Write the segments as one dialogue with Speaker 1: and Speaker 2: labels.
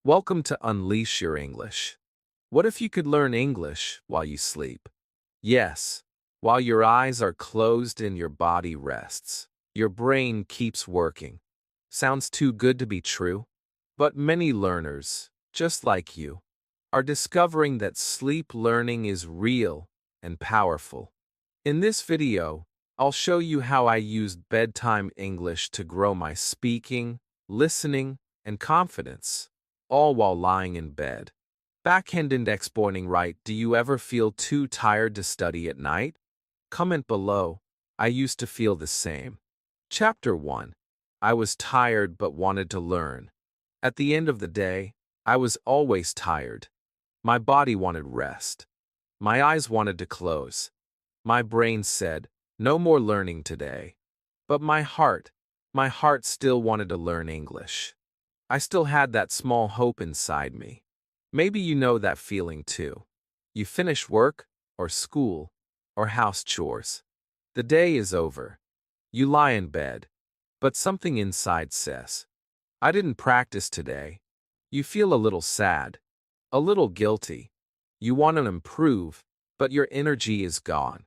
Speaker 1: Welcome to Unleash Your English. What if you could learn English while you sleep? Yes, while your eyes are closed and your body rests, your brain keeps working. Sounds too good to be true? But many learners, just like you, are discovering that sleep learning is real and powerful. In this video, I'll show you how I used bedtime English to grow my speaking, listening, and confidence, all while lying in bed. Backhand index pointing right. Do you ever feel too tired to study at night? Comment below. I used to feel the same. Chapter 1. I was tired but wanted to learn. At the end of the day, I was always tired. My body wanted rest. My eyes wanted to close. My brain said, no more learning today. But my heart still wanted to learn English. I still had that small hope inside me. Maybe you know that feeling too. You finish work, or school, or house chores. The day is over. You lie in bed. But something inside says, I didn't practice today. You feel a little sad, a little guilty. You want to improve, but your energy is gone.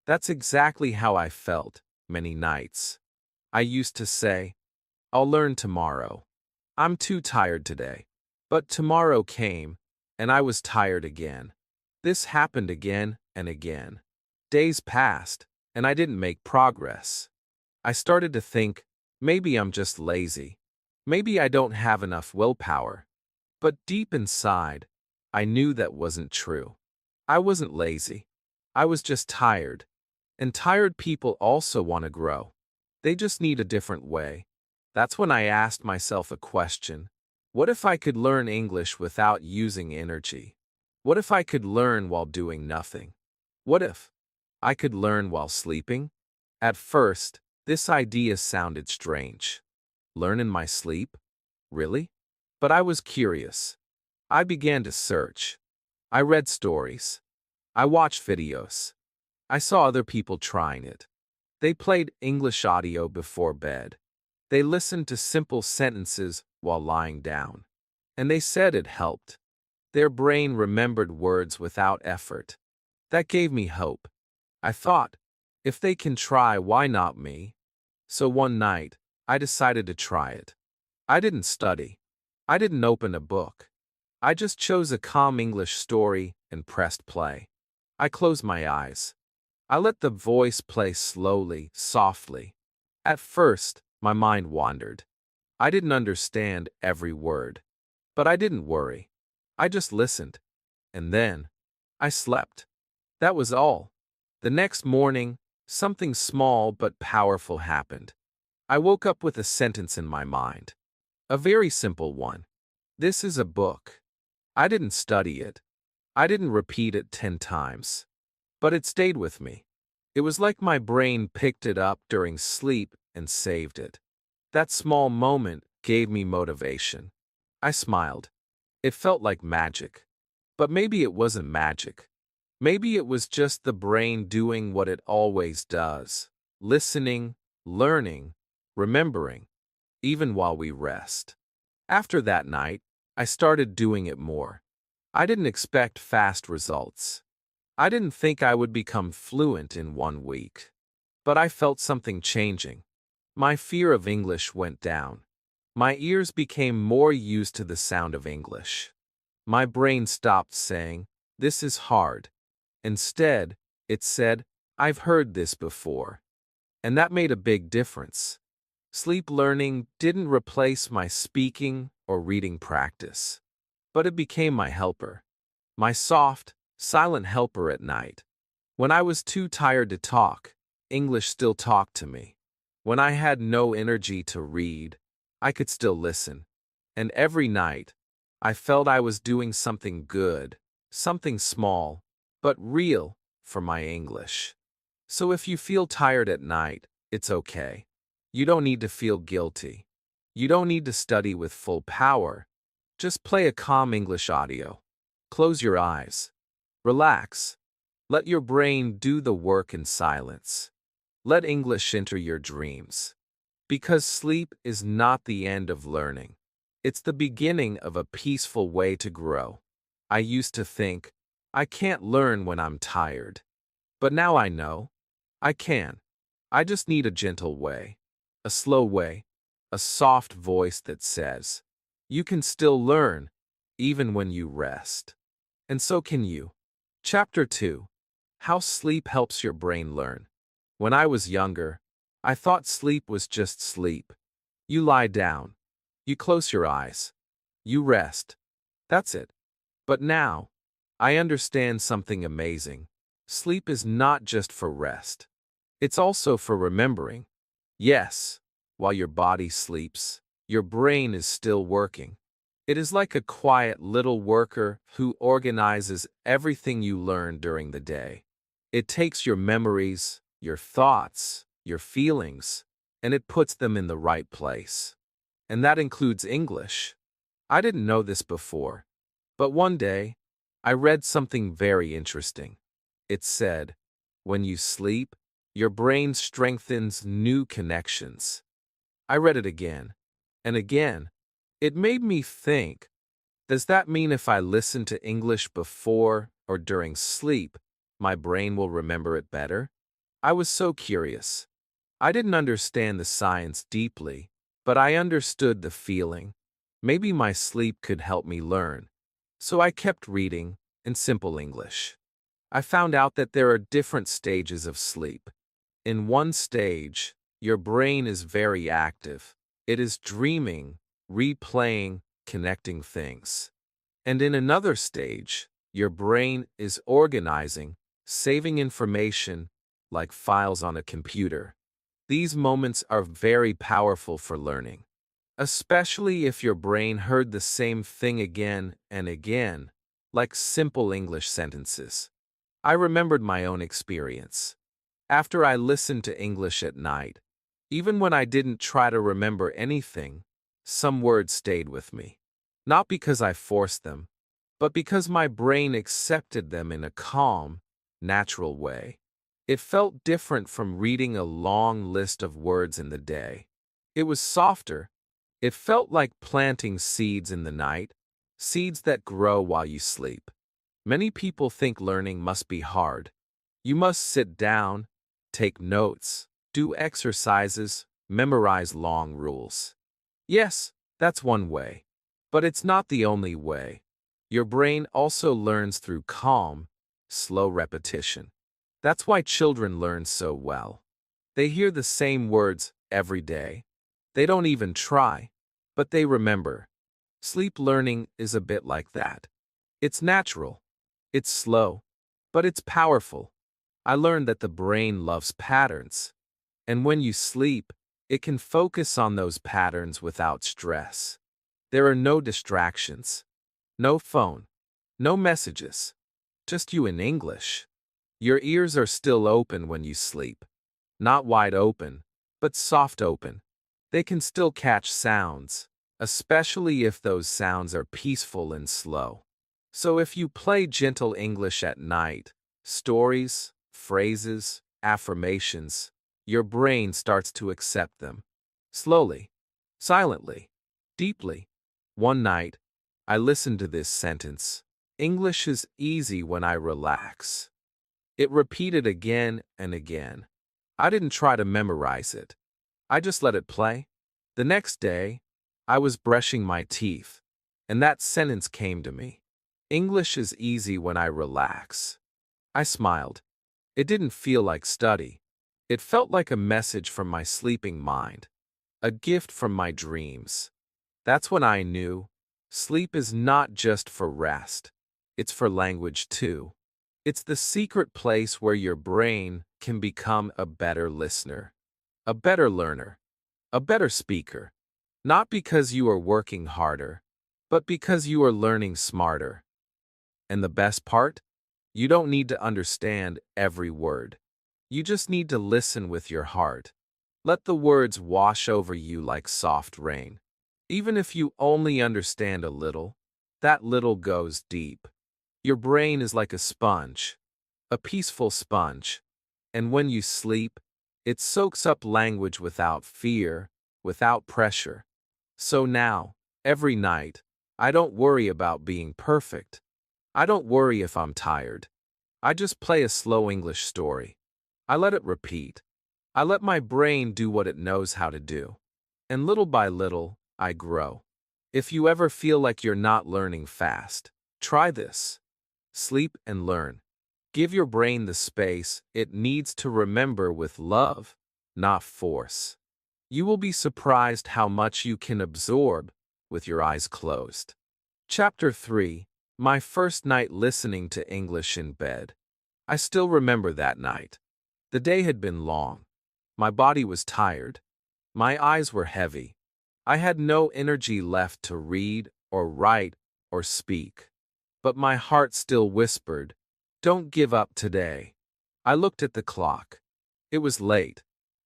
Speaker 1: That's exactly how I felt many nights. I used to say, I'll learn tomorrow. I'm too tired today. But tomorrow came, and I was tired again. This happened again and again. Days passed, and I didn't make progress. I started to think, maybe I'm just lazy. Maybe I don't have enough willpower. But deep inside, I knew that wasn't true. I wasn't lazy. I was just tired. And tired people also want to grow. They just need a different way. That's when I asked myself a question. What if I could learn English without using energy? What if I could learn while doing nothing? What if I could learn while sleeping? At first, this idea sounded strange. Learn in my sleep? Really? But I was curious. I began to search. I read stories. I watched videos. I saw other people trying it. They played English audio before bed. They listened to simple sentences while lying down. And they said it helped. Their brain remembered words without effort. That gave me hope. I thought, if they can try, why not me? So one night, I decided to try it. I didn't study. I didn't open a book. I just chose a calm English story and pressed play. I closed my eyes. I let the voice play slowly, softly. At first, my mind wandered. I didn't understand every word. But I didn't worry. I just listened. And then, I slept. That was all. The next morning, something small but powerful happened. I woke up with a sentence in my mind. A very simple one. This is a book. I didn't study it. I didn't repeat it 10 times. But it stayed with me. It was like my brain picked it up during sleep and saved it. That small moment gave me motivation. I smiled. It felt like magic. But maybe it wasn't magic. Maybe it was just the brain doing what it always does. Listening, learning, remembering, even while we rest. After that night, I started doing it more. I didn't expect fast results. I didn't think I would become fluent in 1 week. But I felt something changing. My fear of English went down. My ears became more used to the sound of English. My brain stopped saying, this is hard. Instead, it said, I've heard this before. And that made a big difference. Sleep learning didn't replace my speaking or reading practice. But it became my helper. My soft, silent helper at night. When I was too tired to talk, English still talked to me. When I had no energy to read, I could still listen. And every night, I felt I was doing something good, something small, but real for my English. So if you feel tired at night, it's okay. You don't need to feel guilty. You don't need to study with full power. Just play a calm English audio. Close your eyes. Relax. Let your brain do the work in silence. Let English enter your dreams. Because sleep is not the end of learning. It's the beginning of a peaceful way to grow. I used to think, I can't learn when I'm tired. But now I know, I can. I just need a gentle way, a slow way, a soft voice that says, you can still learn, even when you rest. And so can you. Chapter 2. How sleep helps your brain learn. When I was younger, I thought sleep was just sleep. You lie down. You close your eyes. You rest. That's it. But now, I understand something amazing. Sleep is not just for rest. It's also for remembering. Yes, while your body sleeps, your brain is still working. It is like a quiet little worker who organizes everything you learn during the day. It takes your memories, your thoughts, your feelings, and it puts them in the right place. And that includes English. I didn't know this before, but one day, I read something very interesting. It said, when you sleep, your brain strengthens new connections. I read it again and again. It made me think, does that mean if I listen to English before or during sleep, my brain will remember it better? I was so curious. I didn't understand the science deeply, but I understood the feeling. Maybe my sleep could help me learn. So I kept reading in simple English. I found out that there are different stages of sleep. In one stage, your brain is very active. It is dreaming, replaying, connecting things. And in another stage, your brain is organizing, saving information like files on a computer. These moments are very powerful for learning, especially if your brain heard the same thing again and again, like simple English sentences. I remembered my own experience. After I listened to English at night, even when I didn't try to remember anything, some words stayed with me. Not because I forced them, but because my brain accepted them in a calm, natural way. It felt different from reading a long list of words in the day. It was softer. It felt like planting seeds in the night, seeds that grow while you sleep. Many people think learning must be hard. You must sit down, take notes, do exercises, memorize long rules. Yes, that's one way. But it's not the only way. Your brain also learns through calm, slow repetition. That's why children learn so well. They hear the same words every day. They don't even try, but they remember. Sleep learning is a bit like that. It's natural. It's slow, but it's powerful. I learned that the brain loves patterns. And when you sleep, it can focus on those patterns without stress. There are no distractions. No phone. No messages. Just you in English. Your ears are still open when you sleep. Not wide open, but soft open. They can still catch sounds, especially if those sounds are peaceful and slow. So if you play gentle English at night, stories, phrases, affirmations, your brain starts to accept them. Slowly, silently, deeply. One night, I listened to this sentence. English is easy when I relax. It repeated again and again. I didn't try to memorize it. I just let it play. The next day, I was brushing my teeth, and that sentence came to me. English is easy when I relax. I smiled. It didn't feel like study. It felt like a message from my sleeping mind, a gift from my dreams. That's when I knew sleep is not just for rest. It's for language too. It's the secret place where your brain can become a better listener, a better learner, a better speaker. Not because you are working harder, but because you are learning smarter. And the best part? You don't need to understand every word. You just need to listen with your heart. Let the words wash over you like soft rain. Even if you only understand a little, that little goes deep. Your brain is like a sponge, a peaceful sponge. And when you sleep, it soaks up language without fear, without pressure. So now, Every night, I don't worry about being perfect. I don't worry if I'm tired. I just play a slow English story. I let it repeat. I let my brain do what it knows how to do. And little by little, I grow. If you ever feel like you're not learning fast, try this. Sleep and learn. Give your brain the space it needs to remember with love, not force. You will be surprised how much you can absorb with your eyes closed. Chapter 3. My first night listening to English in bed. I still remember that night. The day had been long. My body was tired. My eyes were heavy. I had no energy left to read or write or speak. But my heart still whispered, "Don't give up today." I looked at the clock. It was late.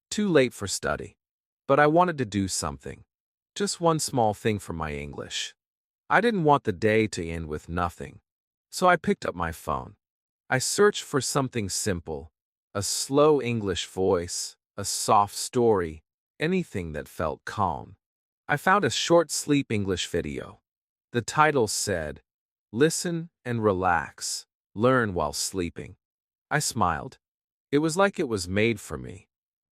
Speaker 1: Too late for study. But I wanted to do something. Just one small thing for my English. I didn't want the day to end with nothing. So I picked up my phone. I searched for something simple. A slow English voice, a soft story, anything that felt calm. I found a short sleep English video. The title said, "Listen and relax, learn while sleeping." I smiled. It was like it was made for me.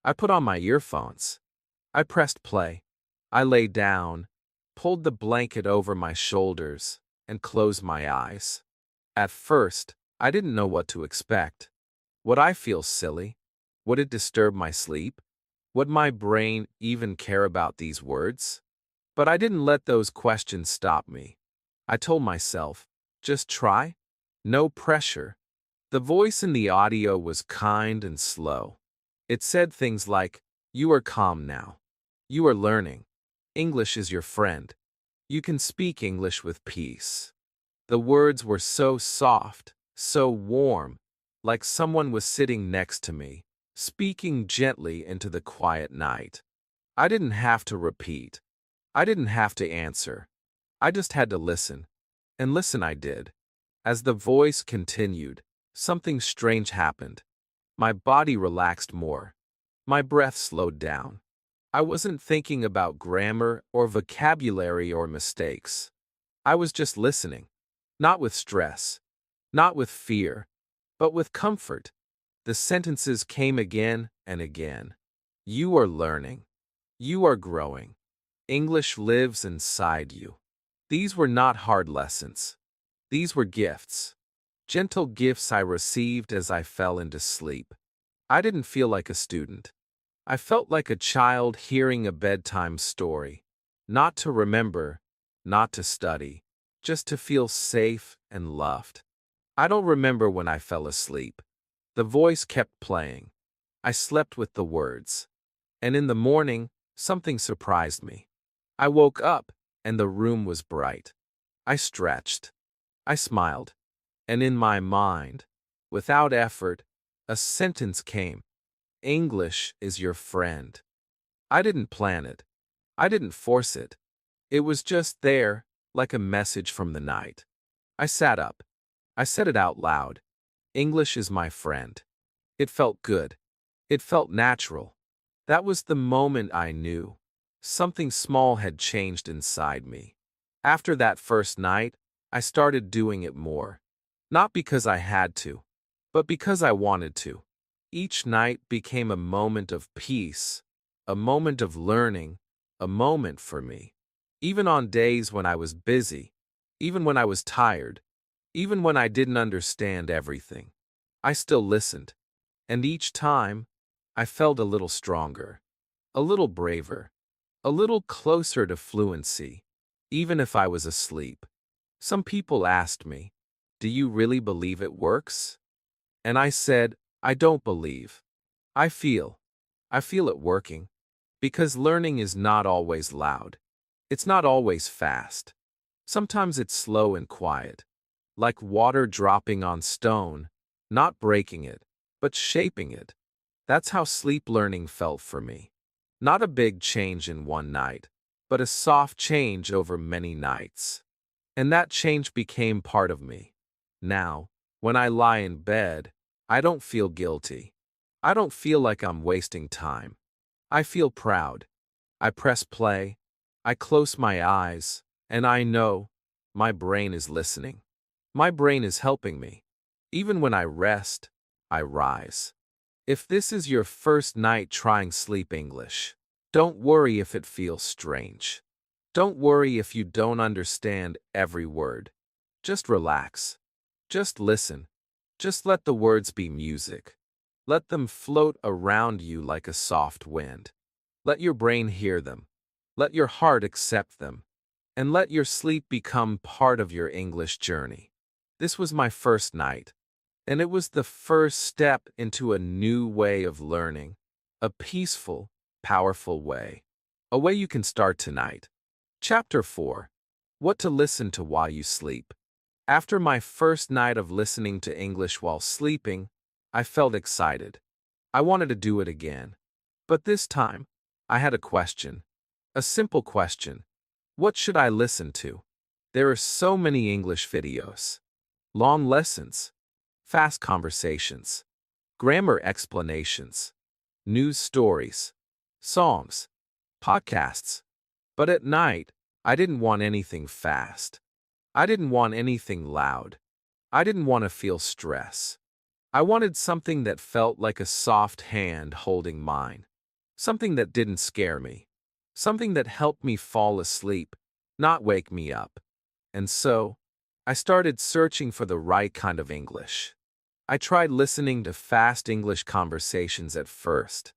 Speaker 1: I put on my earphones. I pressed play. I lay down, pulled the blanket over my shoulders, and closed my eyes. At first, I didn't know what to expect. Would I feel silly? Would it disturb my sleep? Would my brain even care about these words? But I didn't let those questions stop me. I told myself, just try. No pressure. The voice in the audio was kind and slow. It said things like, "You are calm now. You are learning. English is your friend. You can speak English with peace." The words were so soft, so warm, like someone was sitting next to me, speaking gently into the quiet night. I didn't have to repeat. I didn't have to answer. I just had to listen. And listen I did. As the voice continued, something strange happened. My body relaxed more. My breath slowed down. I wasn't thinking about grammar or vocabulary or mistakes. I was just listening. Not with stress. Not with fear. But with comfort. The sentences came again and again. You are learning. You are growing. English lives inside you. These were not hard lessons. These were gifts. Gentle gifts I received as I fell into sleep. I didn't feel like a student. I felt like a child hearing a bedtime story. Not to remember, not to study, just to feel safe and loved. I don't remember when I fell asleep. The voice kept playing. I slept with the words. And in the morning, something surprised me. I woke up, and the room was bright. I stretched. I smiled. And in my mind, without effort, a sentence came. English is your friend. I didn't plan it. I didn't force it. It was just there, like a message from the night. I sat up. I said it out loud. English is my friend. It felt good. It felt natural. That was the moment I knew. Something small had changed inside me. After that first night, I started doing it more. Not because I had to, but because I wanted to. Each night became a moment of peace, a moment of learning, a moment for me. Even on days when I was busy, even when I was tired, even when I didn't understand everything, I still listened. And each time, I felt a little stronger, a little braver, a little closer to fluency, even if I was asleep. Some people asked me, "Do you really believe it works?" And I said, "I don't believe. I feel. I feel it working." Because learning is not always loud. It's not always fast. Sometimes it's slow and quiet, like water dropping on stone, not breaking it, but shaping it. That's how sleep learning felt for me. Not a big change in one night, but a soft change over many nights. And that change became part of me. Now, when I lie in bed, I don't feel guilty. I don't feel like I'm wasting time. I feel proud. I press play. I close my eyes. And I know my brain is listening. My brain is helping me. Even when I rest, I rise. If this is your first night trying sleep English, don't worry if it feels strange. Don't worry if you don't understand every word. Just relax. Just listen. Just let the words be music. Let them float around you like a soft wind. Let your brain hear them. Let your heart accept them. And let your sleep become part of your English journey. This was my first night, and it was the first step into a new way of learning, a peaceful, powerful way. A way you can start tonight. Chapter 4. What to listen to while you sleep. After my first night of listening to English while sleeping, I felt excited. I wanted to do it again. But this time, I had a question. A simple question. What should I listen to? There are so many English videos. Long lessons. Fast conversations. Grammar explanations. News stories. Songs. Podcasts. But at night, I didn't want anything fast. I didn't want anything loud. I didn't want to feel stress. I wanted something that felt like a soft hand holding mine. Something that didn't scare me. Something that helped me fall asleep, not wake me up. And so, I started searching for the right kind of English. I tried listening to fast English conversations at first,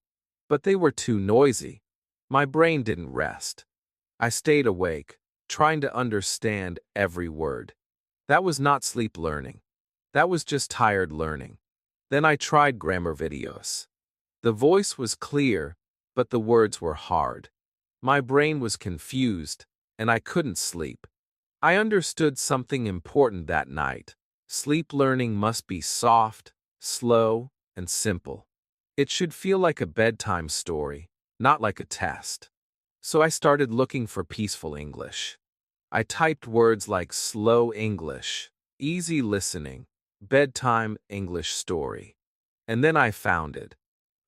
Speaker 1: but they were too noisy. My brain didn't rest. I stayed awake, trying to understand every word. That was not sleep learning. That was just tired learning. Then I tried grammar videos. The voice was clear, but the words were hard. My brain was confused, and I couldn't sleep. I understood something important that night. Sleep learning must be soft, slow, and simple. It should feel like a bedtime story, not like a test. So I started looking for peaceful English. I typed words like slow English, easy listening, bedtime English story. And then I found it.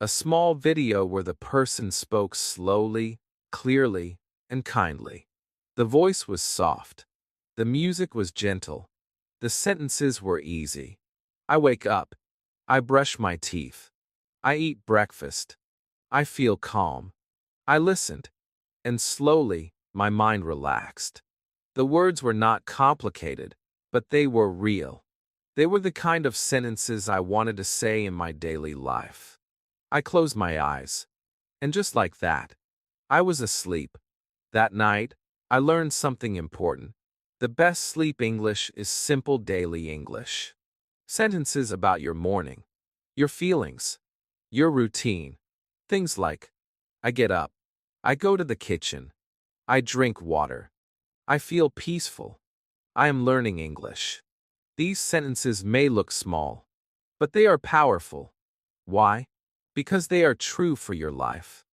Speaker 1: A small video where the person spoke slowly, clearly, and kindly. The voice was soft. The music was gentle. The sentences were easy. I wake up. I brush my teeth. I eat breakfast. I feel calm. I listened. And slowly, my mind relaxed. The words were not complicated, but they were real. They were the kind of sentences I wanted to say in my daily life. I closed my eyes. And just like that, I was asleep. That night, I learned something important. The best sleep English is simple daily English. Sentences about your morning, your feelings, your routine. Things like, I get up, I go to the kitchen, I drink water, I feel peaceful, I am learning English. These sentences may look small, but they are powerful. Why? Because they are true for your life.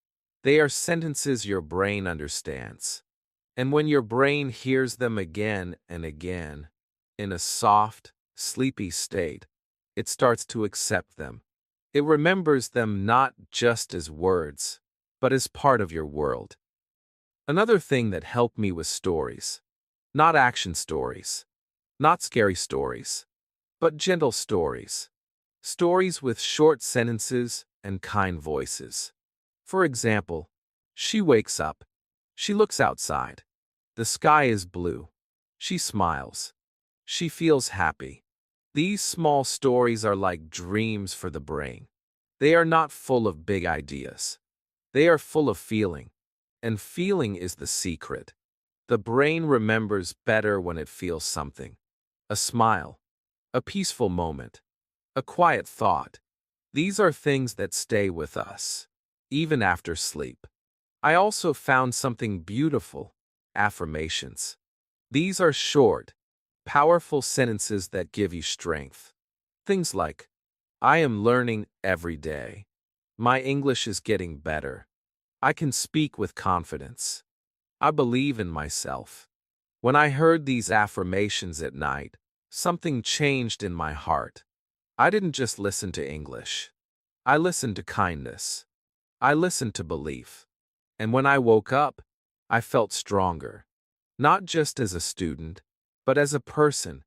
Speaker 1: They are sentences your brain understands. And when your brain hears them again and again, in a soft, sleepy state, it starts to accept them. It remembers them not just as words, but as part of your world. Another thing that helped me was stories. Not action stories. Not scary stories. But gentle stories. Stories with short sentences and kind voices. For example, she wakes up. She looks outside. The sky is blue. She smiles. She feels happy. These small stories are like dreams for the brain. They are not full of big ideas. They are full of feeling. And feeling is the secret. The brain remembers better when it feels something. A smile. A peaceful moment. A quiet thought. These are things that stay with us, even after sleep. I also found something beautiful. Affirmations. These are short, powerful sentences that give you strength. Things like, I am learning every day. My English is getting better. I can speak with confidence. I believe in myself. When I heard these affirmations at night, something changed in my heart. I didn't just listen to English. I listened to kindness. I listened to belief. And when I woke up, I felt stronger. Not just as a student, but as a person.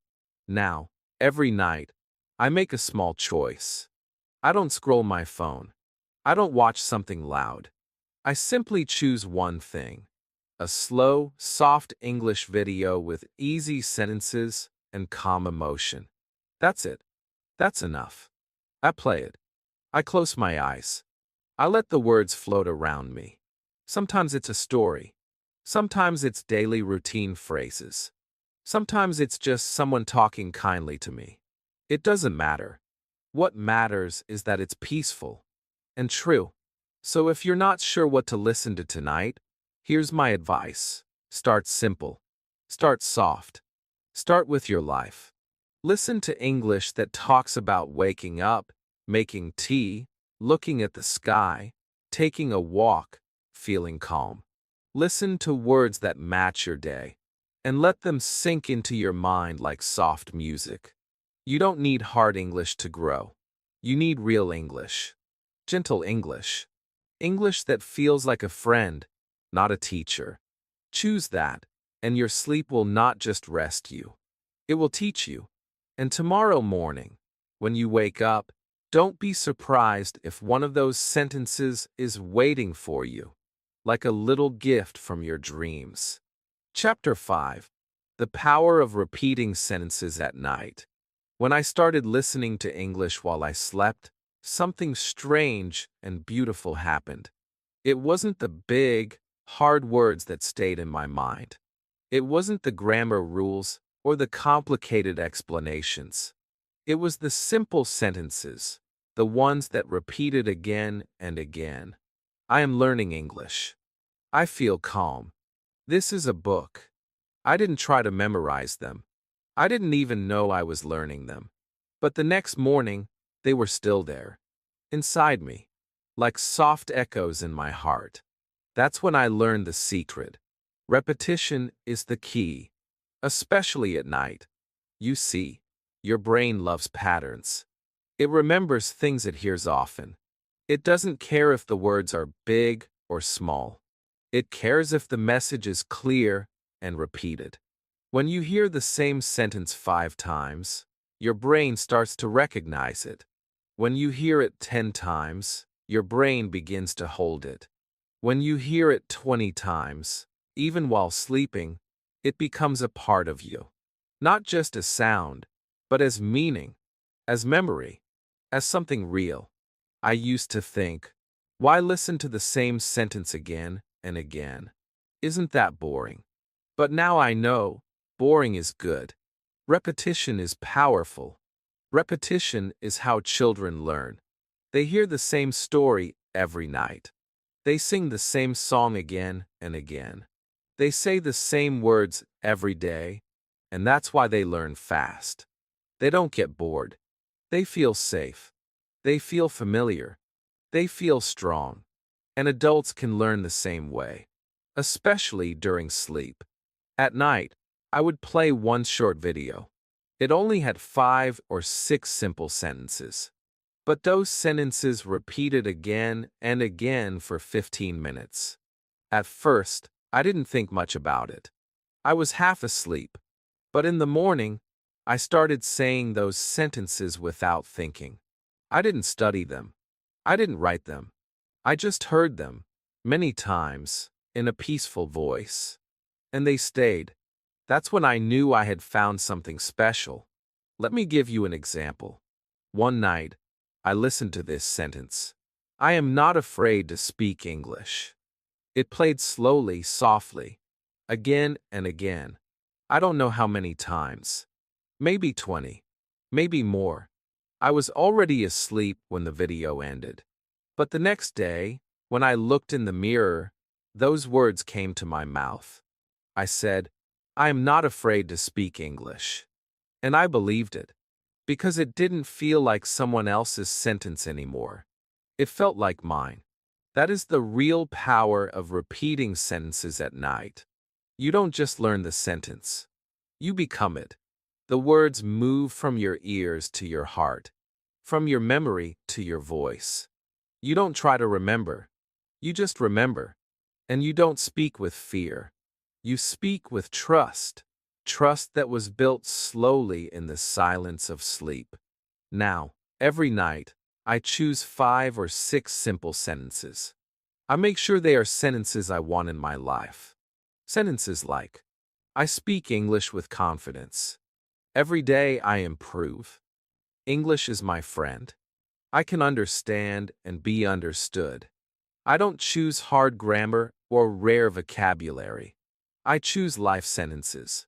Speaker 1: Now, every night, I make a small choice. I don't scroll my phone. I don't watch something loud. I simply choose one thing. A slow, soft English video with easy sentences and calm emotion. That's it. That's enough. I play it. I close my eyes. I let the words float around me. Sometimes it's a story. Sometimes it's daily routine phrases. Sometimes it's just someone talking kindly to me. It doesn't matter. What matters is that it's peaceful and true. So if you're not sure what to listen to tonight, here's my advice. Start simple. Start soft. Start with your life. Listen to English that talks about waking up, making tea, looking at the sky, taking a walk, feeling calm. Listen to words that match your day, and let them sink into your mind like soft music. You don't need hard English to grow. You need real English. Gentle English. English that feels like a friend, not a teacher. Choose that, and your sleep will not just rest you. It will teach you. And tomorrow morning, when you wake up, don't be surprised if one of those sentences is waiting for you, like a little gift from your dreams. Chapter 5. The Power of Repeating Sentences at Night. When I started listening to English while I slept, something strange and beautiful happened. It wasn't the big, hard words that stayed in my mind. It wasn't the grammar rules or the complicated explanations. It was the simple sentences, the ones that repeated again and again. I am learning English. I feel calm. This is a book. I didn't try to memorize them. I didn't even know I was learning them. But the next morning, they were still there, inside me, like soft echoes in my heart. That's when I learned the secret. Repetition is the key, especially at night. You see, your brain loves patterns. It remembers things it hears often. It doesn't care if the words are big or small. It cares if the message is clear and repeated. When you hear the same sentence 5 times, your brain starts to recognize it. When you hear it 10 times, your brain begins to hold it. When you hear it 20 times, even while sleeping, it becomes a part of you. Not just as sound, but as meaning, as memory, as something real. I used to think, why listen to the same sentence again and again? Isn't that boring? But now I know, boring is good. Repetition is powerful. Repetition is how children learn. They hear the same story every night. They sing the same song again and again. They say the same words every day, and that's why they learn fast. They don't get bored. They feel safe. They feel familiar. They feel strong. And adults can learn the same way, especially during sleep. At night, I would play one short video. It only had 5 or 6 simple sentences. But those sentences repeated again and again for 15 minutes. At first, I didn't think much about it. I was half asleep. But in the morning, I started saying those sentences without thinking. I didn't study them. I didn't write them. I just heard them, many times, in a peaceful voice. And they stayed. That's when I knew I had found something special. Let me give you an example. One night, I listened to this sentence. I am not afraid to speak English. It played slowly, softly, again and again. I don't know how many times. Maybe 20. Maybe more. I was already asleep when the video ended. But the next day, when I looked in the mirror, those words came to my mouth. I said, I am not afraid to speak English. And I believed it, because it didn't feel like someone else's sentence anymore. It felt like mine. That is the real power of repeating sentences at night. You don't just learn the sentence. You become it. The words move from your ears to your heart, from your memory to your voice. You don't try to remember. You just remember. And you don't speak with fear. You speak with trust, trust that was built slowly in the silence of sleep. Now, every night, I choose 5 or 6 simple sentences. I make sure they are sentences I want in my life. Sentences like, I speak English with confidence. Every day I improve. English is my friend. I can understand and be understood. I don't choose hard grammar or rare vocabulary. I choose life sentences.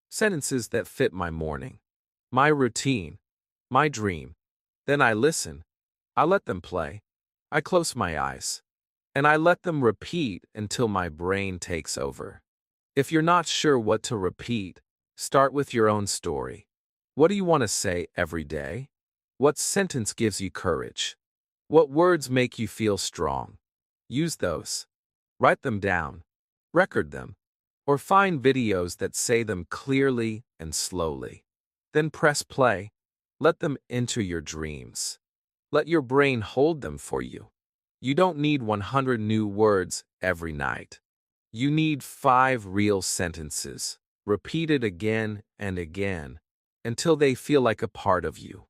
Speaker 1: Sentences that fit my morning, my routine, my dream. Then I listen. I let them play. I close my eyes. And I let them repeat until my brain takes over. If you're not sure what to repeat, start with your own story. What do you want to say every day? What sentence gives you courage? What words make you feel strong? Use those. Write them down. Record them. Or find videos that say them clearly and slowly. Then press play. Let them enter your dreams. Let your brain hold them for you. You don't need 100 new words every night. You need 5 real sentences, repeated again and again, until they feel like a part of you.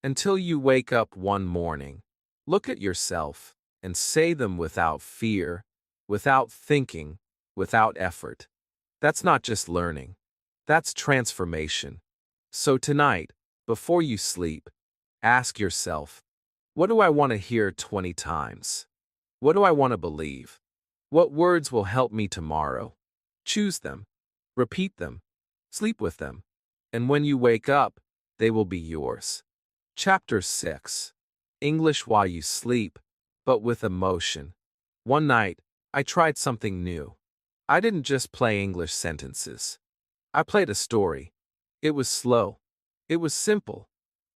Speaker 1: Until you wake up one morning, look at yourself, and say them without fear, without thinking, without effort. That's not just learning. That's transformation. So tonight, before you sleep, ask yourself, what do I want to hear 20 times? What do I want to believe? What words will help me tomorrow? Choose them. Repeat them. Sleep with them. And when you wake up, they will be yours. Chapter 6. English while you sleep, but with emotion. One night, I tried something new. I didn't just play English sentences. I played a story. It was slow. It was simple.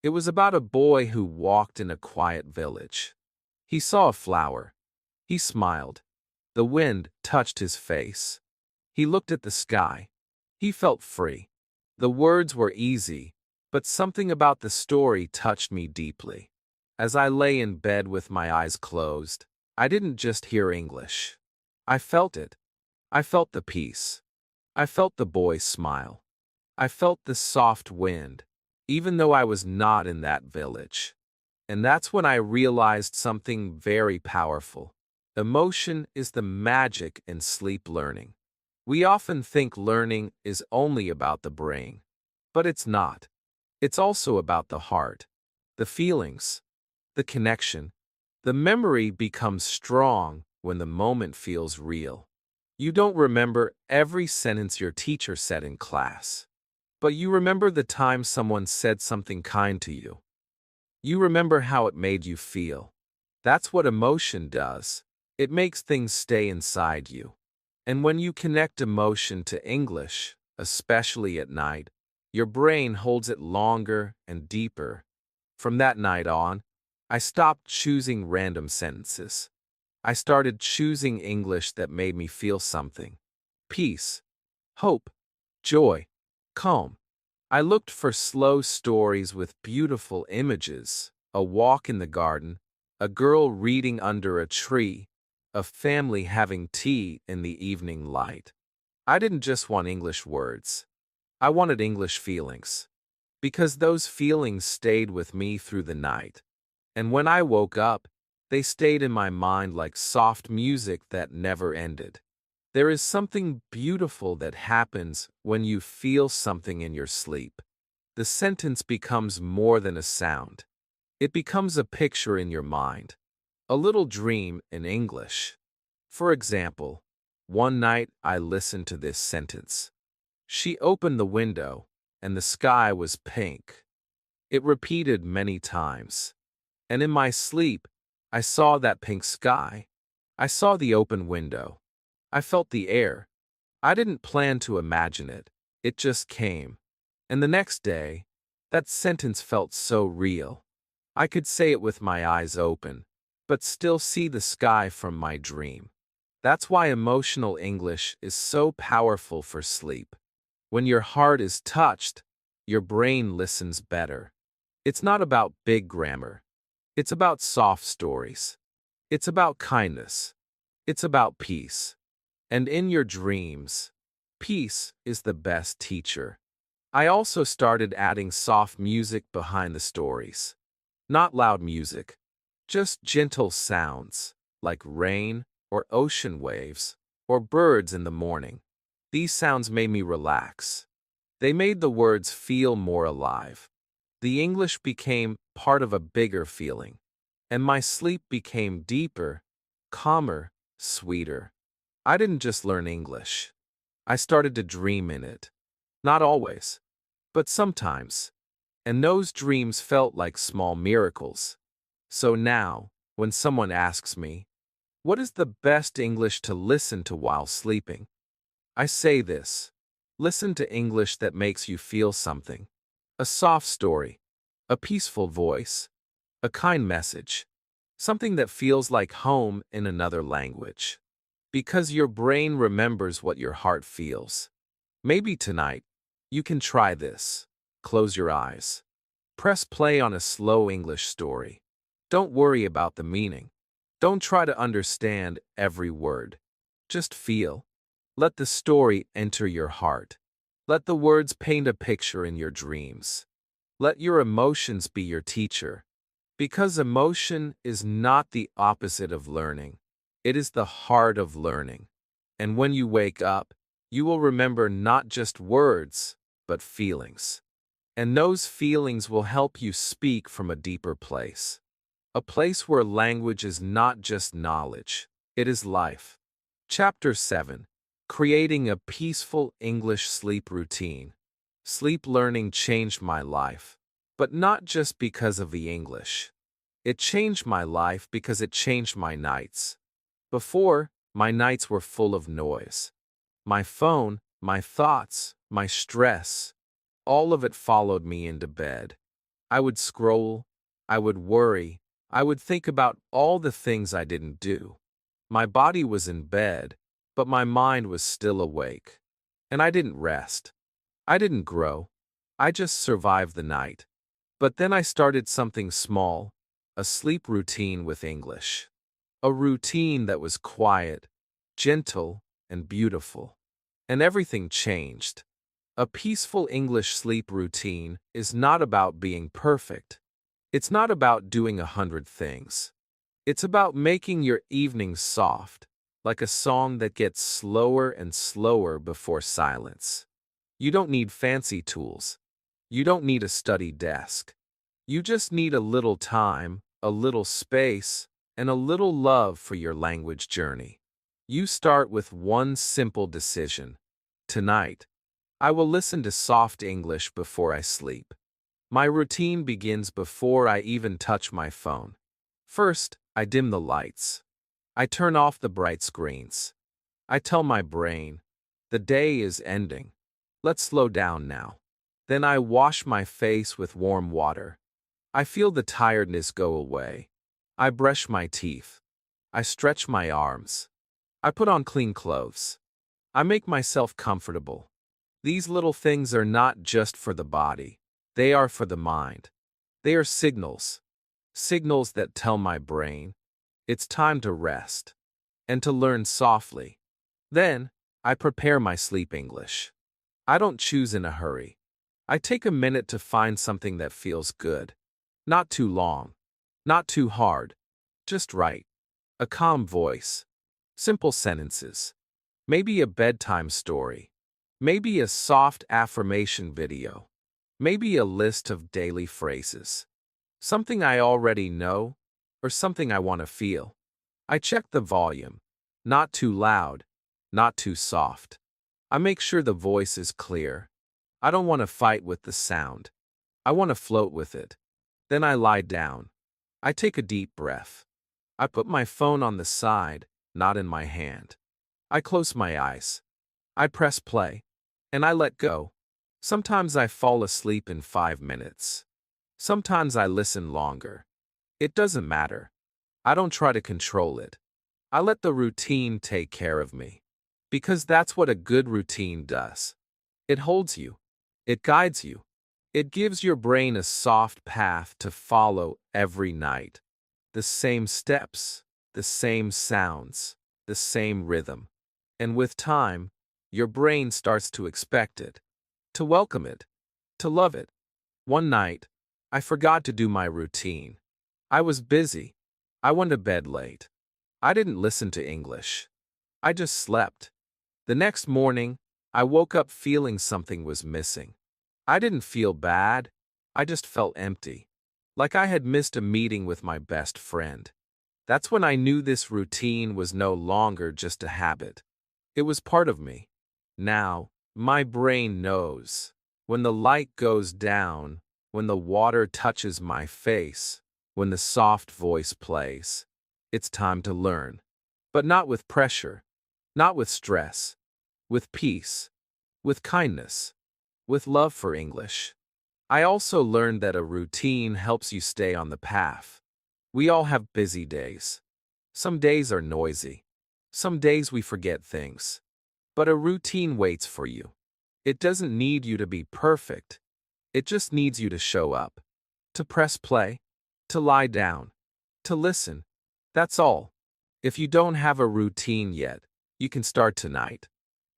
Speaker 1: It was about a boy who walked in a quiet village. He saw a flower. He smiled. The wind touched his face. He looked at the sky. He felt free. The words were easy, but something about the story touched me deeply. As I lay in bed with my eyes closed, I didn't just hear English. I felt it. I felt the peace. I felt the boy's smile. I felt the soft wind, even though I was not in that village. And that's when I realized something very powerful. Emotion is the magic in sleep learning. We often think learning is only about the brain, but it's not. It's also about the heart, the feelings, the connection. The memory becomes strong when the moment feels real. You don't remember every sentence your teacher said in class, but you remember the time someone said something kind to you. You remember how it made you feel. That's what emotion does. It makes things stay inside you. And when you connect emotion to English, especially at night, your brain holds it longer and deeper. From that night on, I stopped choosing random sentences. I started choosing English that made me feel something. Peace, hope, joy, calm. I looked for slow stories with beautiful images, a walk in the garden, a girl reading under a tree, a family having tea in the evening light. I didn't just want English words. I wanted English feelings. Because those feelings stayed with me through the night. And when I woke up, they stayed in my mind like soft music that never ended. There is something beautiful that happens when you feel something in your sleep. The sentence becomes more than a sound. It becomes a picture in your mind. A little dream in English. For example, one night I listened to this sentence. She opened the window, and the sky was pink. It repeated many times. And in my sleep, I saw that pink sky. I saw the open window. I felt the air. I didn't plan to imagine it. It just came. And the next day, that sentence felt so real. I could say it with my eyes open, but still see the sky from my dream. That's why emotional English is so powerful for sleep. When your heart is touched, your brain listens better. It's not about big grammar. It's about soft stories. It's about kindness. It's about peace. And in your dreams, Peace is the best teacher. I also started adding soft music behind the stories. Not loud music, just gentle sounds, like rain or ocean waves or birds in the morning. These sounds made me relax. They made the words feel more alive. The English became part of a bigger feeling, and my sleep became deeper, calmer, sweeter. I didn't just learn English. I started to dream in it. Not always, but sometimes. And those dreams felt like small miracles. So now, when someone asks me, what is the best English to listen to while sleeping? I say this: listen to English that makes you feel something. A soft story, a peaceful voice, a kind message, something that feels like home in another language. Because your brain remembers what your heart feels. Maybe tonight, you can try this. Close your eyes. Press play on a slow English story. Don't worry about the meaning. Don't try to understand every word. Just feel. Let the story enter your heart. Let the words paint a picture in your dreams. Let your emotions be your teacher. Because emotion is not the opposite of learning. It is the heart of learning. And when you wake up, you will remember not just words, but feelings. And those feelings will help you speak from a deeper place. A place where language is not just knowledge, it is life. Chapter 7. Creating a Peaceful English Sleep Routine. Sleep learning changed my life, but not just because of the English. It changed my life because it changed my nights. Before, my nights were full of noise. My phone, my thoughts, my stress, all of it followed me into bed. I would scroll, I would worry, I would think about all the things I didn't do. My body was in bed, but my mind was still awake. And I didn't rest. I didn't grow. I just survived the night. But then I started something small, a sleep routine with English. A routine that was quiet, gentle, and beautiful. And everything changed. A peaceful English sleep routine is not about being perfect. It's not about doing 100 things. It's about making your evenings soft, like a song that gets slower and slower before silence. You don't need fancy tools. You don't need a study desk. You just need a little time, a little space, and a little love for your language journey. You start with one simple decision. Tonight, I will listen to soft English before I sleep. My routine begins before I even touch my phone. First, I dim the lights. I turn off the bright screens. I tell my brain, the day is ending. Let's slow down now. Then I wash my face with warm water. I feel the tiredness go away. I brush my teeth. I stretch my arms. I put on clean clothes. I make myself comfortable. These little things are not just for the body. They are for the mind. They are signals. Signals that tell my brain, it's time to rest and to learn softly. Then, I prepare my sleep English. I don't choose in a hurry. I take a minute to find something that feels good. Not too long. Not too hard. Just right. A calm voice. Simple sentences. Maybe a bedtime story. Maybe a soft affirmation video. Maybe a list of daily phrases. Something I already know, or something I want to feel. I check the volume. Not too loud, not too soft. I make sure the voice is clear. I don't want to fight with the sound. I want to float with it. Then I lie down. I take a deep breath. I put my phone on the side, not in my hand. I close my eyes. I press play. And I let go. Sometimes I fall asleep in 5 minutes. Sometimes I listen longer. It doesn't matter. I don't try to control it. I let the routine take care of me. Because that's what a good routine does. It holds you. It guides you. It gives your brain a soft path to follow every night. The same steps, the same sounds, the same rhythm. And with time, Your brain starts to expect it, to welcome it, to love it. One night, I forgot to do my routine. I was busy. I went to bed late. I didn't listen to English. I just slept. The next morning, I woke up feeling something was missing. I didn't feel bad. I just felt empty, like I had missed a meeting with my best friend. That's when I knew this routine was no longer just a habit. It was part of me. Now, my brain knows. When the light goes down, when the water touches my face, when the soft voice plays, it's time to learn. But not with pressure, not with stress, with peace, with kindness, with love for English. I also learned that a routine helps you stay on the path. We all have busy days. Some days are noisy. Some days we forget things. But a routine waits for you. It doesn't need you to be perfect. It just needs you to show up, to press play, to lie down, to listen. That's all. If you don't have a routine yet, you can start tonight.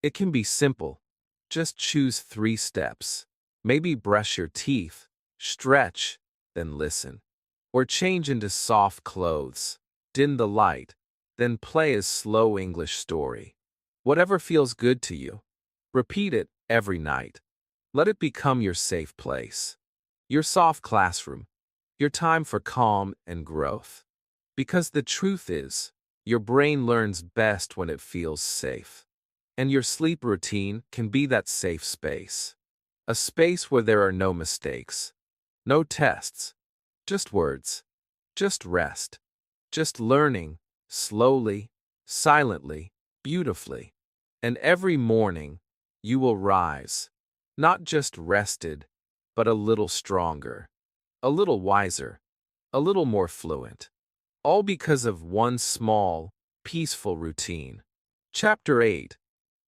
Speaker 1: It can be simple. Just choose 3 steps. Maybe brush your teeth, stretch, then listen. Or change into soft clothes, dim the light, then play a slow English story. Whatever feels good to you. Repeat it every night. Let it become your safe place. Your soft classroom. Your time for calm and growth. Because the truth is, your brain learns best when it feels safe. And your sleep routine can be that safe space. A space where there are no mistakes, no tests, just words, just rest, just learning, slowly, silently, beautifully. And every morning, you will rise, not just rested, but a little stronger, a little wiser, a little more fluent. All because of one small, peaceful routine. Chapter 8.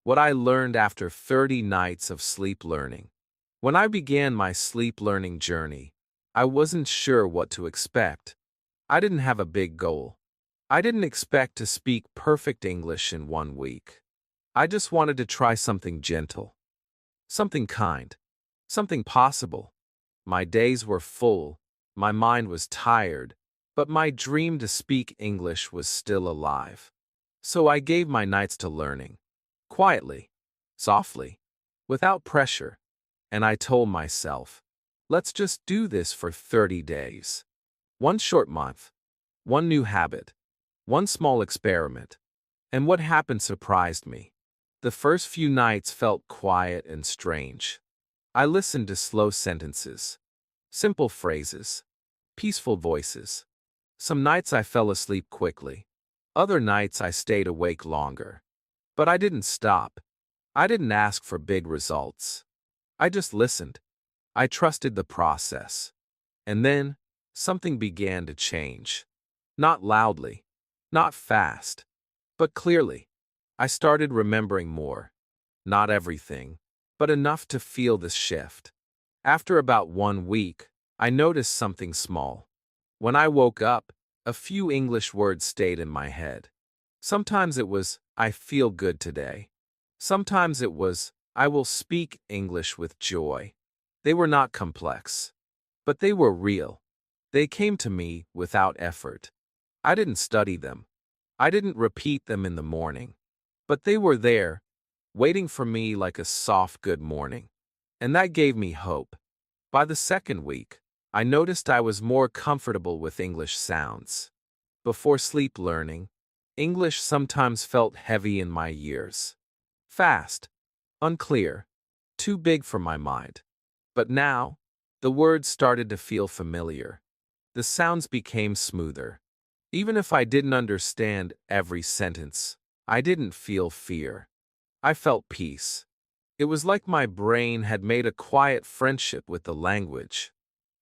Speaker 1: What I learned after 30 nights of sleep learning. When I began my sleep learning journey, I wasn't sure what to expect. I didn't have a big goal. I didn't expect to speak perfect English in 1 week. I just wanted to try something gentle, something kind, something possible. My days were full, my mind was tired, but my dream to speak English was still alive. So I gave my nights to learning, quietly, softly, without pressure. And I told myself, let's just do this for 30 days. 1 short month, 1 new habit, 1 small experiment. And what happened surprised me. The first few nights felt quiet and strange. I listened to slow sentences, simple phrases, peaceful voices. Some nights I fell asleep quickly. Other nights I stayed awake longer. But I didn't stop. I didn't ask for big results. I just listened. I trusted the process. And then, something began to change. Not loudly, not fast, but clearly. I started remembering more. Not everything, but enough to feel the shift. After about 1 week, I noticed something small. When I woke up, a few English words stayed in my head. Sometimes it was, I feel good today. Sometimes it was, I will speak English with joy. They were not complex, but they were real. They came to me without effort. I didn't study them. I didn't repeat them in the morning. But they were there, waiting for me like a soft good morning. And that gave me hope. By the 2nd week, I noticed I was more comfortable with English sounds. Before sleep learning, English sometimes felt heavy in my ears. Fast, unclear, too big for my mind. But now, the words started to feel familiar. The sounds became smoother. Even if I didn't understand every sentence, I didn't feel fear. I felt peace. It was like my brain had made a quiet friendship with the language.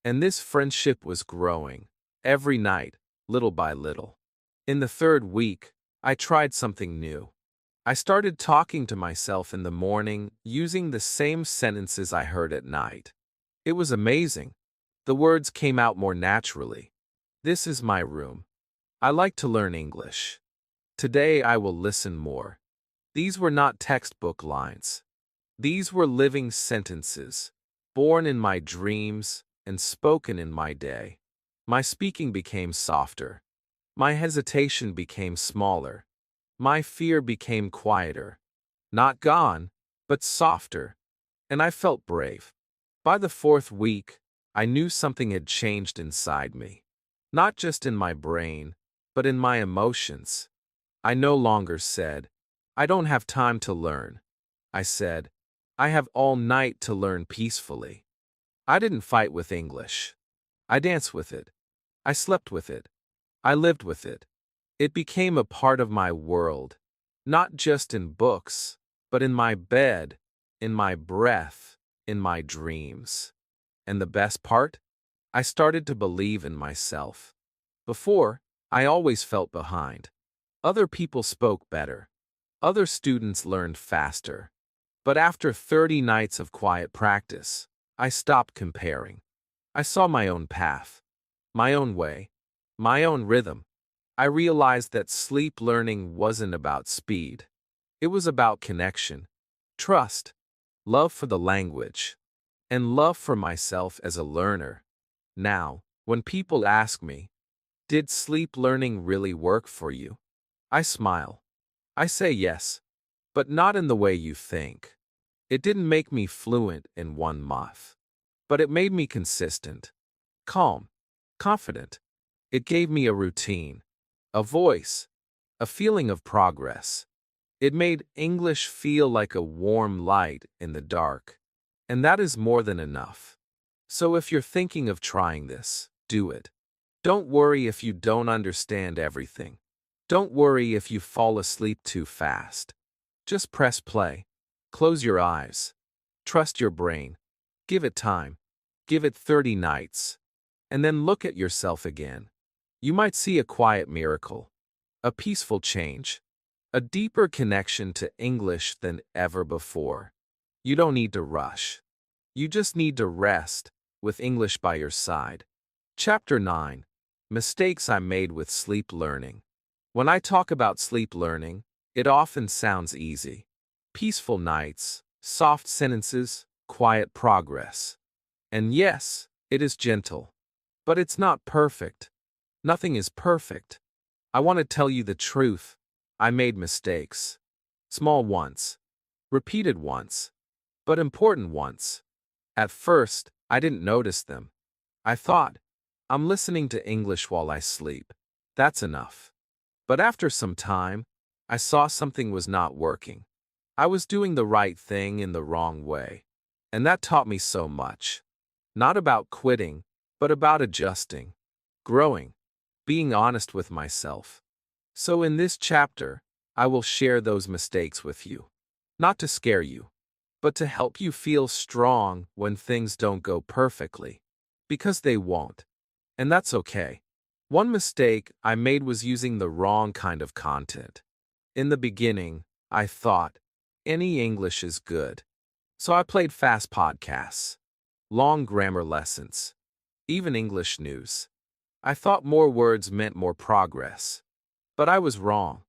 Speaker 1: And this friendship was growing, every night, little by little. In the 3rd week, I tried something new. I started talking to myself in the morning using the same sentences I heard at night. It was amazing. The words came out more naturally. This is my room. I like to learn English. Today I will listen more. These were not textbook lines. These were living sentences, born in my dreams and spoken in my day. My speaking became softer. My hesitation became smaller. My fear became quieter. Not gone, but softer. And I felt brave. By the fourth week, I knew something had changed inside me. Not just in my brain, but in my emotions. I no longer said, I don't have time to learn. I said, I have all night to learn peacefully. I didn't fight with English. I danced with it. I slept with it. I lived with it. It became a part of my world, not just in books, but in my bed, in my breath, in my dreams. And the best part? I started to believe in myself. Before, I always felt behind. Other people spoke better. Other students learned faster. But after 30 nights of quiet practice, I stopped comparing. I saw my own path, my own way, my own rhythm. I realized that sleep learning wasn't about speed. It was about connection, trust, love for the language, and love for myself as a learner. Now, when people ask me, did sleep learning really work for you? I smile. I say yes, but not in the way you think. It didn't make me fluent in 1 month, but it made me consistent, calm, confident. It gave me a routine, a voice, a feeling of progress. It made English feel like a warm light in the dark, and that is more than enough. So if you're thinking of trying this, do it. Don't worry if you don't understand everything. Don't worry if you fall asleep too fast. Just press play. Close your eyes. Trust your brain. Give it time. Give it 30 nights. And then look at yourself again. You might see a quiet miracle, a peaceful change, a deeper connection to English than ever before. You don't need to rush. You just need to rest with English by your side. Chapter 9. Mistakes I Made with Sleep Learning. When I talk about sleep learning, it often sounds easy. Peaceful nights, soft sentences, quiet progress. And yes, it is gentle. But it's not perfect. Nothing is perfect. I want to tell you the truth. I made mistakes. Small ones. Repeated ones. But important ones. At first, I didn't notice them. I thought, I'm listening to English while I sleep. That's enough. But after some time, I saw something was not working. I was doing the right thing in the wrong way. And that taught me so much. Not about quitting, but about adjusting, growing, being honest with myself. So in this chapter, I will share those mistakes with you. Not to scare you, but to help you feel strong when things don't go perfectly. Because they won't. And that's okay. One mistake I made was using the wrong kind of content. In the beginning, I thought, any English is good. So I played fast podcasts, long grammar lessons, even English news. I thought more words meant more progress. But I was wrong.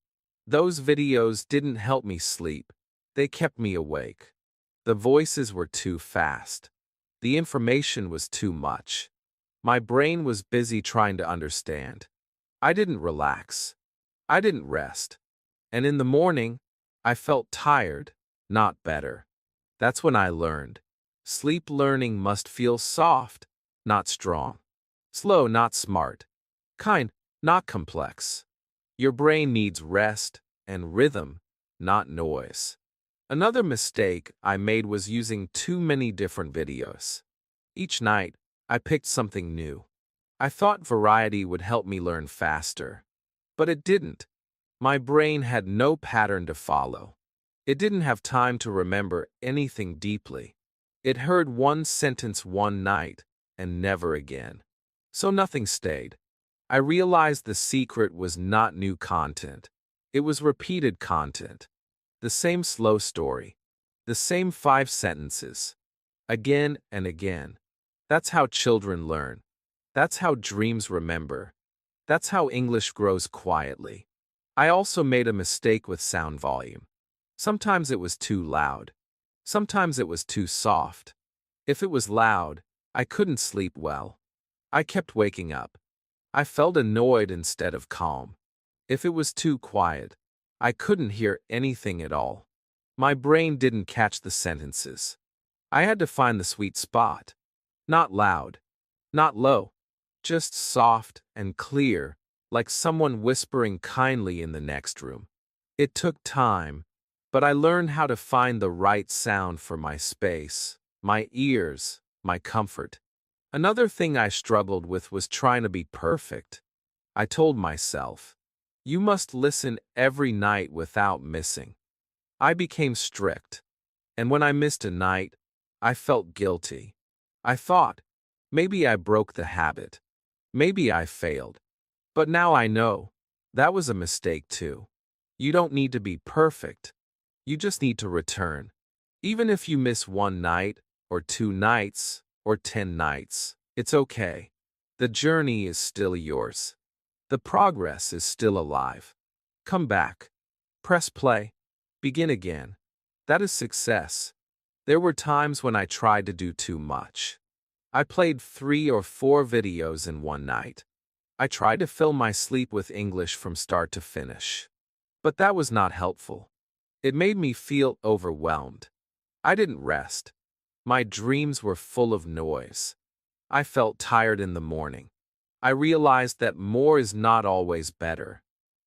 Speaker 1: Those videos didn't help me sleep. They kept me awake. The voices were too fast. The information was too much. My brain was busy trying to understand. I didn't relax. I didn't rest. And in the morning, I felt tired, not better. That's when I learned. Sleep learning must feel soft, not strong. Slow, not smart. Kind, not complex. Your brain needs rest and rhythm, not noise. Another mistake I made was using too many different videos. Each night, I picked something new. I thought variety would help me learn faster. But it didn't. My brain had no pattern to follow. It didn't have time to remember anything deeply. It heard one sentence one night and never again. So nothing stayed. I realized the secret was not new content. It was repeated content. The same slow story. The same 5 sentences. Again and again. That's how children learn. That's how dreams remember. That's how English grows quietly. I also made a mistake with sound volume. Sometimes it was too loud. Sometimes it was too soft. If it was loud, I couldn't sleep well. I kept waking up. I felt annoyed instead of calm. If it was too quiet, I couldn't hear anything at all. My brain didn't catch the sentences. I had to find the sweet spot. Not loud, not low, just soft and clear, like someone whispering kindly in the next room. It took time, but I learned how to find the right sound for my space, my ears, my comfort. Another thing I struggled with was trying to be perfect. I told myself, you must listen every night without missing. I became strict, and when I missed a night, I felt guilty. I thought, maybe I broke the habit. Maybe I failed. But now I know, that was a mistake too. You don't need to be perfect. You just need to return. Even if you miss one night, or 2 nights, or 10 nights, it's okay. The journey is still yours. The progress is still alive. Come back. Press play. Begin again. That is success. There were times when I tried to do too much. I played 3 or 4 videos in one night. I tried to fill my sleep with English from start to finish. But that was not helpful. It made me feel overwhelmed. I didn't rest. My dreams were full of noise. I felt tired in the morning. I realized that more is not always better.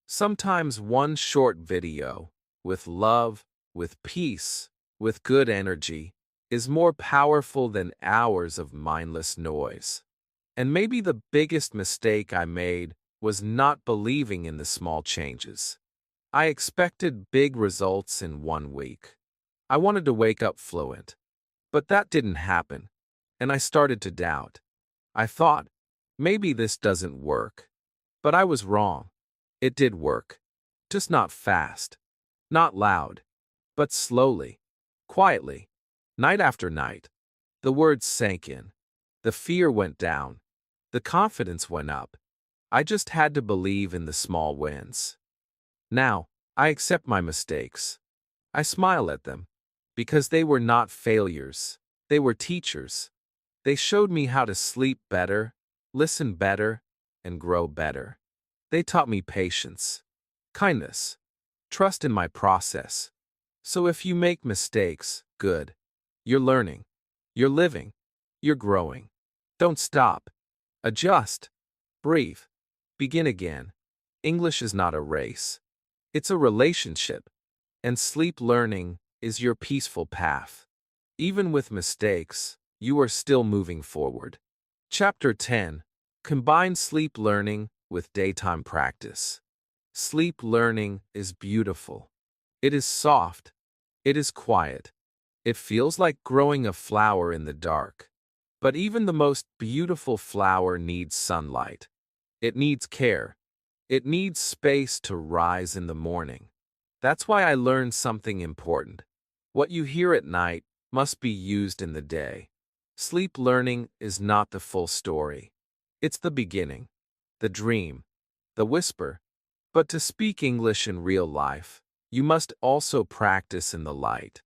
Speaker 1: Sometimes one short video, with love, with peace, with good energy, is more powerful than hours of mindless noise. And maybe the biggest mistake I made was not believing in the small changes. I expected big results in 1 week. I wanted to wake up fluent. But that didn't happen, and I started to doubt. I thought, maybe this doesn't work. But I was wrong. It did work. Just not fast. Not loud. But slowly. Quietly. Night after night. The words sank in. The fear went down. The confidence went up. I just had to believe in the small wins. Now, I accept my mistakes. I smile at them. Because they were not failures. They were teachers. They showed me how to sleep better, listen better, and grow better. They taught me patience, kindness, trust in my process. So if you make mistakes, good. You're learning. You're living. You're growing. Don't stop. Adjust. Breathe. Begin again. English is not a race. It's a relationship. And sleep learning is your peaceful path. Even with mistakes, you are still moving forward. Chapter 10. Combine sleep learning with daytime practice. Sleep learning is beautiful. It is soft. It is quiet. It feels like growing a flower in the dark. But even the most beautiful flower needs sunlight. It needs care. It needs space to rise in the morning. That's why I learned something important. What you hear at night must be used in the day. Sleep learning is not the full story. It's the beginning, the dream, the whisper. But to speak English in real life, you must also practice in the light.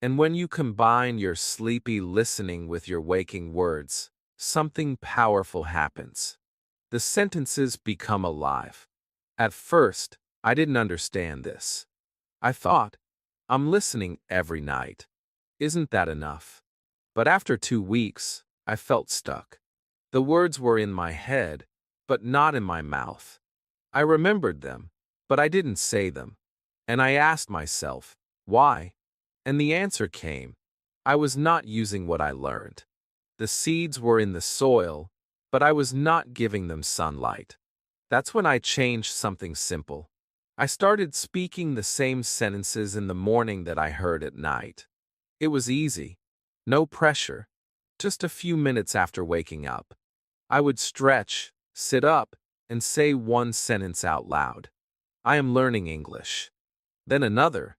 Speaker 1: And when you combine your sleepy listening with your waking words, something powerful happens. The sentences become alive. At first, I didn't understand this. I thought, I'm listening every night. Isn't that enough? But after 2 weeks, I felt stuck. The words were in my head, but not in my mouth. I remembered them, but I didn't say them. And I asked myself, why? And the answer came. I was not using what I learned. The seeds were in the soil, but I was not giving them sunlight. That's when I changed something simple. I started speaking the same sentences in the morning that I heard at night. It was easy. No pressure. Just a few minutes after waking up. I would stretch, sit up, and say one sentence out loud. I am learning English. Then another.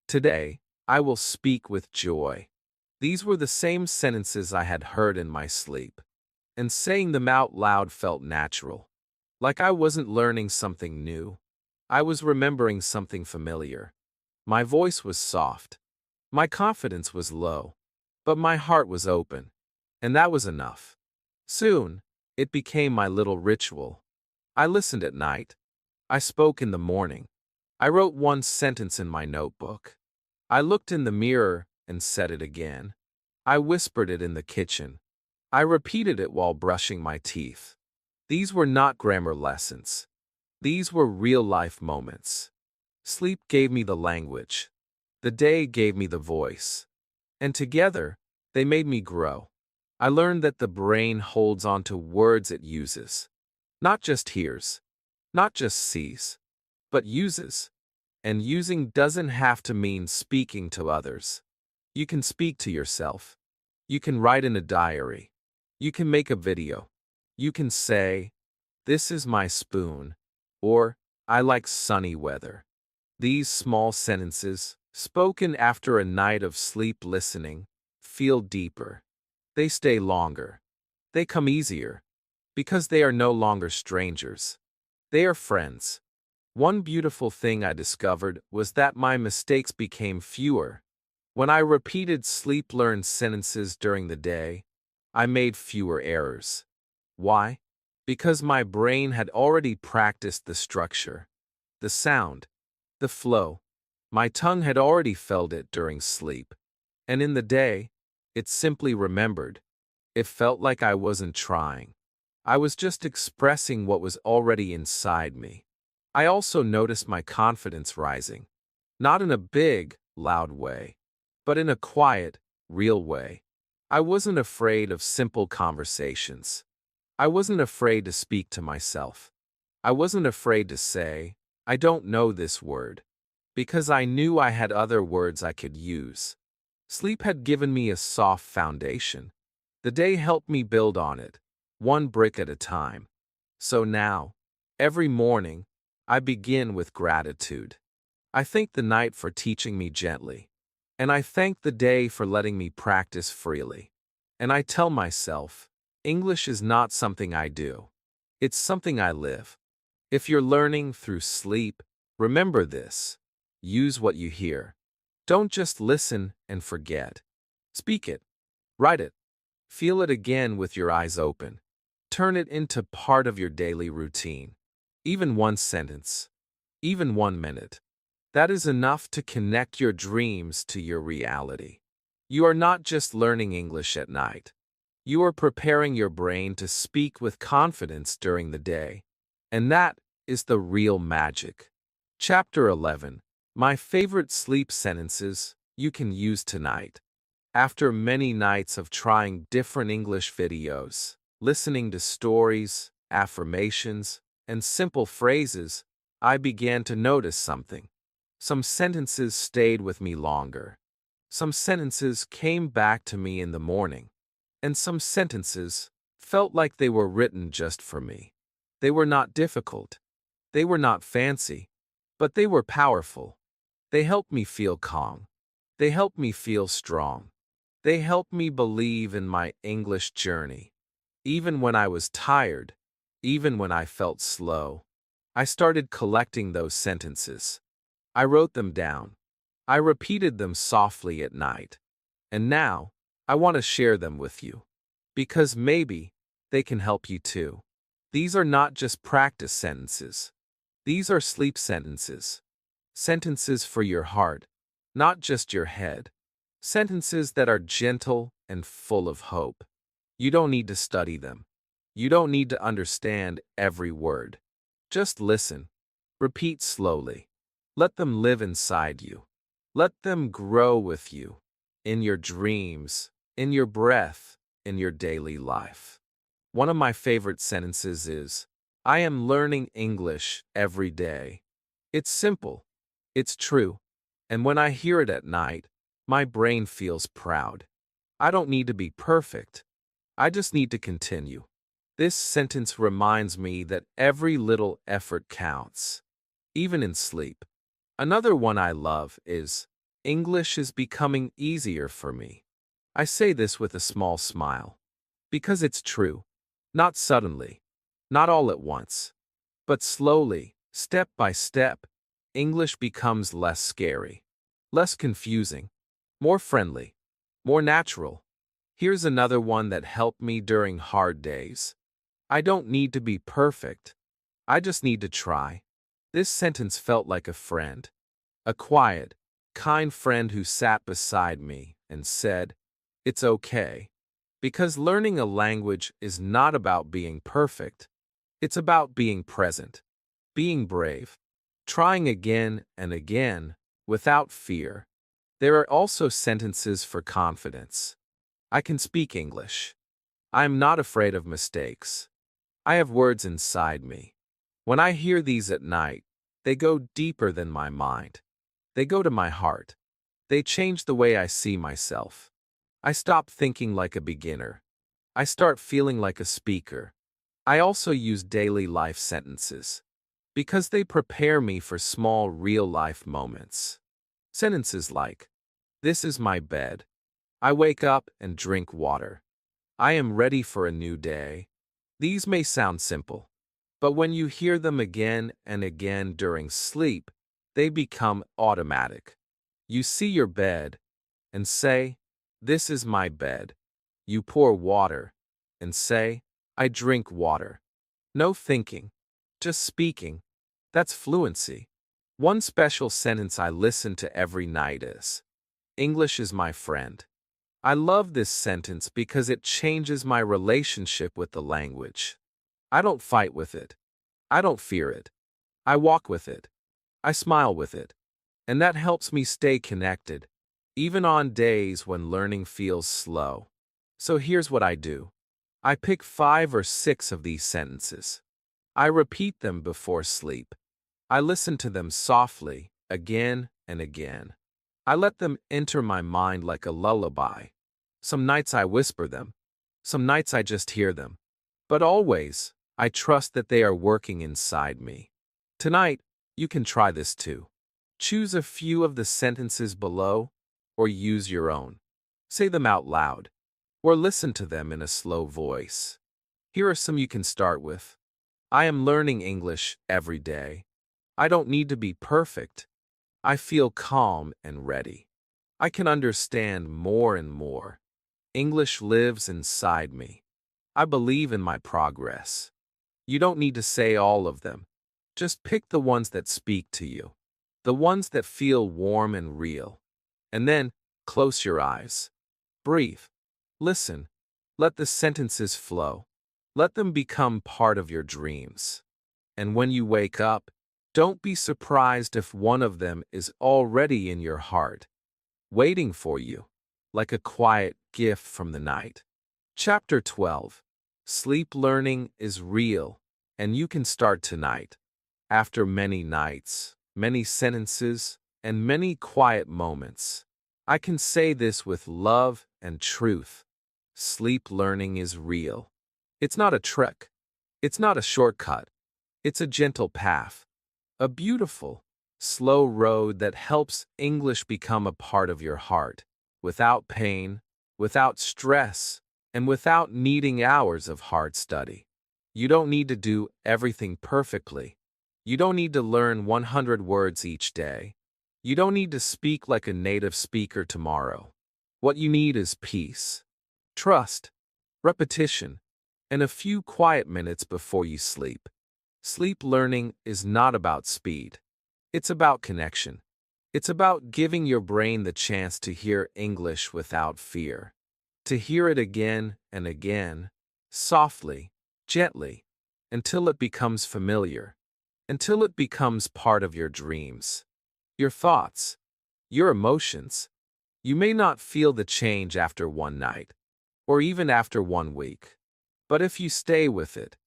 Speaker 1: Today, I will speak with joy. These were the same sentences I had heard in my sleep. And saying them out loud felt natural. Like I wasn't learning something new. I was remembering something familiar. My voice was soft. My confidence was low. But my heart was open. And that was enough. Soon, it became my little ritual. I listened at night. I spoke in the morning. I wrote one sentence in my notebook. I looked in the mirror and said it again. I whispered it in the kitchen. I repeated it while brushing my teeth. These were not grammar lessons. These were real-life moments. Sleep gave me the language. The day gave me the voice. And together, they made me grow. I learned that the brain holds on to words it uses. Not just hears. Not just sees. But uses. And using doesn't have to mean speaking to others. You can speak to yourself. You can write in a diary. You can make a video. You can say, "This is my spoon," or "I like sunny weather." These small sentences, spoken after a night of sleep listening, feel deeper. They stay longer. They come easier. Because they are no longer strangers. They are friends. One beautiful thing I discovered was that my mistakes became fewer. When I repeated sleep-learned sentences during the day, I made fewer errors. Why? Because my brain had already practiced the structure, the sound, the flow. My tongue had already felt it during sleep. And in the day, it simply remembered. It felt like I wasn't trying. I was just expressing what was already inside me. I also noticed my confidence rising. Not in a big, loud way, but in a quiet, real way. I wasn't afraid of simple conversations. I wasn't afraid to speak to myself. I wasn't afraid to say, "I don't know this word," because I knew I had other words I could use. Sleep had given me a soft foundation. The day helped me build on it, one brick at a time. So now, every morning, I begin with gratitude. I thank the night for teaching me gently. And I thank the day for letting me practice freely. And I tell myself, English is not something I do. It's something I live. If you're learning through sleep, remember this. Use what you hear. Don't just listen and forget. Speak it. Write it. Feel it again with your eyes open. Turn it into part of your daily routine. Even one sentence. Even 1 minute. That is enough to connect your dreams to your reality. You are not just learning English at night. You are preparing your brain to speak with confidence during the day. And that is the real magic. Chapter 11. My favorite sleep sentences you can use tonight. After many nights of trying different English videos, listening to stories, affirmations, and simple phrases, I began to notice something. Some sentences stayed with me longer. Some sentences came back to me in the morning. And some sentences felt like they were written just for me. They were not difficult. They were not fancy. But they were powerful. They helped me feel calm. They helped me feel strong. They helped me believe in my English journey. Even when I was tired, even when I felt slow, I started collecting those sentences. I wrote them down. I repeated them softly at night. And now, I want to share them with you. Because maybe they can help you too. These are not just practice sentences. These are sleep sentences. Sentences for your heart, not just your head. Sentences that are gentle and full of hope. You don't need to study them. You don't need to understand every word. Just listen. Repeat slowly. Let them live inside you. Let them grow with you. In your dreams, in your breath, in your daily life. One of my favorite sentences is, "I am learning English every day." It's simple. It's true. And when I hear it at night, my brain feels proud. I don't need to be perfect. I just need to continue. This sentence reminds me that every little effort counts, even in sleep. Another one I love is, "English is becoming easier for me." I say this with a small smile. Because it's true. Not suddenly. Not all at once. But slowly, step by step, English becomes less scary. less confusing, more friendly, more natural. Here's another one that helped me during hard days. I don't need to be perfect. I just need to try. This sentence felt like a friend. A quiet, kind friend who sat beside me and said, "It's okay." Because learning a language is not about being perfect. It's about being present, being brave, trying again and again without fear. There are also sentences for confidence. I can speak English. I am not afraid of mistakes. I have words inside me. When I hear these at night, they go deeper than my mind. They go to my heart. They change the way I see myself. I stop thinking like a beginner. I start feeling like a speaker. I also use daily life sentences because they prepare me for small real-life moments. Sentences like, "This is my bed. I wake up and drink water. I am ready for a new day." These may sound simple, but when you hear them again and again during sleep, they become automatic. You see your bed and say, "This is my bed." You pour water and say, "I drink water." No thinking, just speaking. That's fluency. One special sentence I listen to every night is, "English is my friend." I love this sentence because it changes my relationship with the language. I don't fight with it. I don't fear it. I walk with it. I smile with it. And that helps me stay connected, even on days when learning feels slow. So here's what I do. I pick 5 or 6 of these sentences. I repeat them before sleep. I listen to them softly, again and again. I let them enter my mind like a lullaby. Some nights I whisper them. Some nights I just hear them. But always, I trust that they are working inside me. Tonight, you can try this too. Choose a few of the sentences below, or use your own. Say them out loud, or listen to them in a slow voice. Here are some you can start with. I am learning English every day. I don't need to be perfect. I feel calm and ready. I can understand more and more. English lives inside me. I believe in my progress. You don't need to say all of them. Just pick the ones that speak to you, the ones that feel warm and real. And then, close your eyes. Breathe. Listen. Let the sentences flow. Let them become part of your dreams. And when you wake up, don't be surprised if one of them is already in your heart, waiting for you, like a quiet gift from the night. Chapter 12. Sleep learning is real, and you can start tonight. After many nights, many sentences, and many quiet moments, I can say this with love and truth. Sleep learning is real. It's not a trick. It's not a shortcut. It's a gentle path. A beautiful, slow road that helps English become a part of your heart, without pain, without stress, and without needing hours of hard study. You don't need to do everything perfectly. You don't need to learn 100 words each day. You don't need to speak like a native speaker tomorrow. What you need is peace, trust, repetition, and a few quiet minutes before you sleep. Sleep learning is not about speed. It's about connection. It's about giving your brain the chance to hear English without fear. To hear it again and again, softly, gently, until it becomes familiar, until it becomes part of your dreams, your thoughts, your emotions. You may not feel the change after one night, or even after 1 week. But if you stay with it,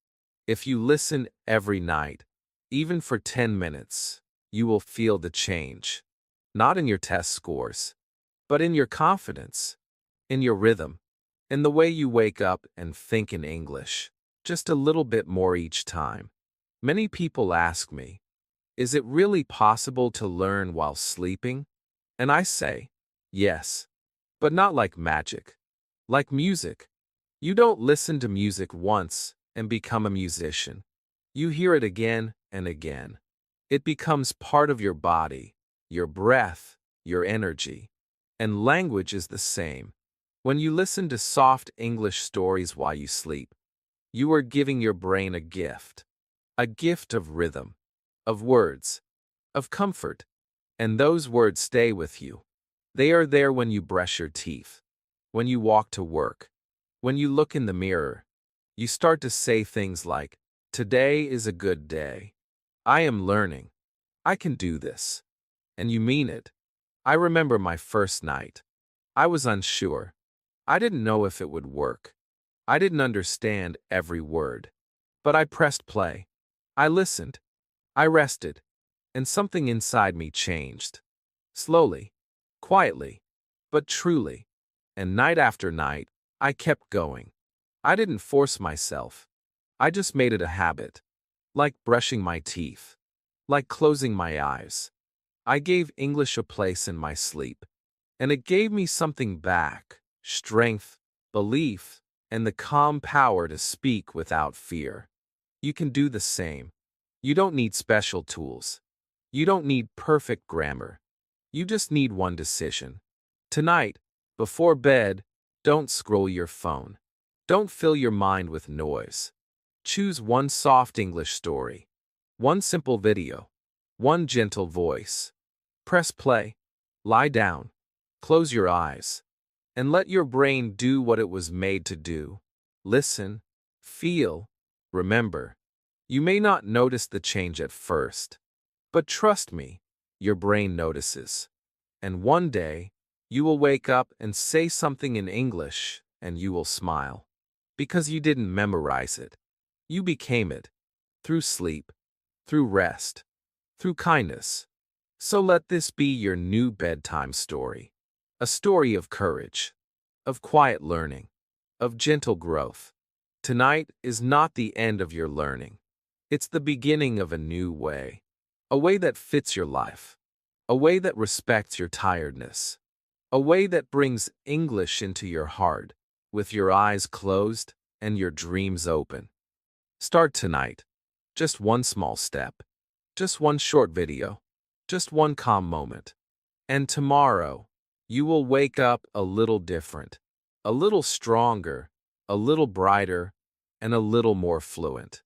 Speaker 1: if you listen every night, even for 10 minutes, you will feel the change. Not in your test scores, but in your confidence, in your rhythm, in the way you wake up and think in English, just a little bit more each time. Many people ask me, is it really possible to learn while sleeping? And I say, yes, but not like magic. Like music. You don't listen to music once and become a musician. You hear it again and again. It becomes part of your body, your breath, your energy. And language is the same. When you listen to soft English stories while you sleep, you are giving your brain a gift of rhythm, of words, of comfort, and those words stay with you. They are there when you brush your teeth, when you walk to work, when you look in the mirror. You start to say things like, "Today is a good day. I am learning. I can do this." And you mean it. I remember my first night. I was unsure. I didn't know if it would work. I didn't understand every word. But I pressed play. I listened. I rested. And something inside me changed. Slowly, quietly, but truly. And night after night, I kept going. I didn't force myself. I just made it a habit. Like brushing my teeth. Like closing my eyes. I gave English a place in my sleep. And it gave me something back: strength, belief, and the calm power to speak without fear. You can do the same. You don't need special tools. You don't need perfect grammar. You just need one decision. Tonight, before bed, don't scroll your phone. Don't fill your mind with noise. Choose one soft English story, one simple video, one gentle voice. Press play, lie down, close your eyes, and let your brain do what it was made to do. Listen, feel, remember. You may not notice the change at first, but trust me, your brain notices. And one day, you will wake up and say something in English, and you will smile. Because you didn't memorize it. You became it. Through sleep, through rest, through kindness. So let this be your new bedtime story. A story of courage, of quiet learning, of gentle growth. Tonight is not the end of your learning. It's the beginning of a new way. A way that fits your life. A way that respects your tiredness. A way that brings English into your heart, with your eyes closed and your dreams open. Start tonight. Just one small step. Just one short video. Just one calm moment. And tomorrow, you will wake up a little different, a little stronger, a little brighter, and a little more fluent.